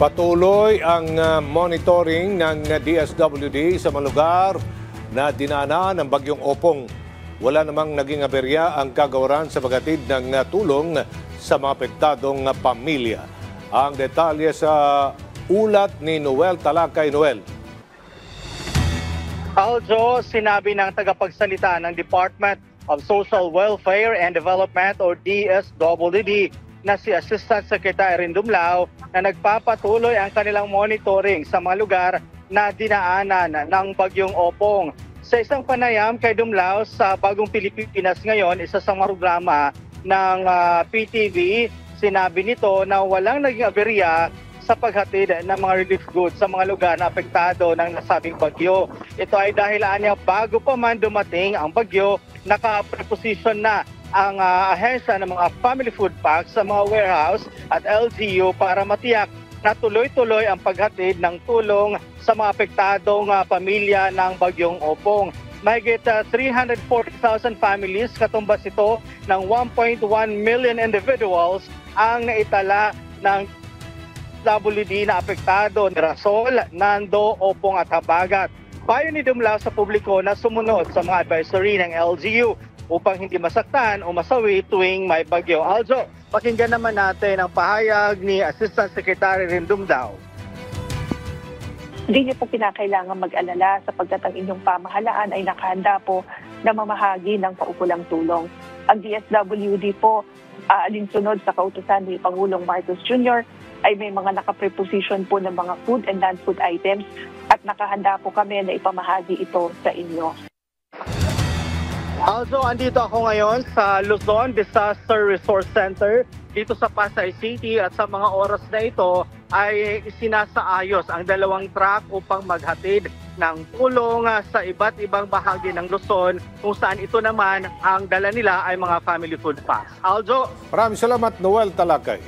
Patuloy ang monitoring ng DSWD sa mga lugar na dinaanan ng bagyong Opong. Wala namang naging aberya ang kagawaran sa paghatid ng tulong sa mga apektadong pamilya. Ang detalye sa ulat ni Noel Talakay. Noel. Aljo, sinabi ng tagapagsalita ng Department of Social Welfare and Development o DSWD na si Assistant Secretary Dumlao na nagpapatuloy ang kanilang monitoring sa mga lugar na dinaanan ng bagyong Opong. Sa isang panayam kay Dumlao sa Bagong Pilipinas ngayon, isa sa mga programa ng PTV, sinabi nito na walang naging aberya sa paghatid ng mga relief goods sa mga lugar na apektado ng nasabing bagyo. Ito ay dahilan niya bago pa man dumating ang bagyo, naka-preposition na ang ahensya ng mga family food packs sa mga warehouse at LGU para matiyak na tuloy-tuloy ang paghatid ng tulong sa mga apektadong pamilya ng bagyong Opong. Mahigit 340,000 families, katumbas ito ng 1.1 million individuals ang naitala ng WD na apektado ni Rasol, Nando, Opong at Habagat. Payo ni Dumlao sa publiko na sumunod sa mga advisory ng LGU upang hindi masaktan o masawi tuwing may bagyo. Aljo, pakinggan naman natin ang pahayag ni Assistant Secretary Dumlao. Hindi niyo po kinakailangan mag-alala sapagkat ang inyong pamahalaan ay nakahanda po na mamahagi ng paukulang tulong. Ang DSWD po, alinsunod sa kautusan ni Pangulong Marcos Jr., ay may mga nakapreposition po ng mga food and non-food items at nakahanda po kami na ipamahagi ito sa inyo. Also, andito ako ngayon sa Luzon Disaster Resource Center dito sa Pasay City at sa mga oras na ito ay sinasaayos ang dalawang truck upang maghatid ng tulong sa iba't ibang bahagi ng Luzon kung saan ito naman ang dala nila ay mga family food packs. Aljo. Maraming salamat, Noel Talakay.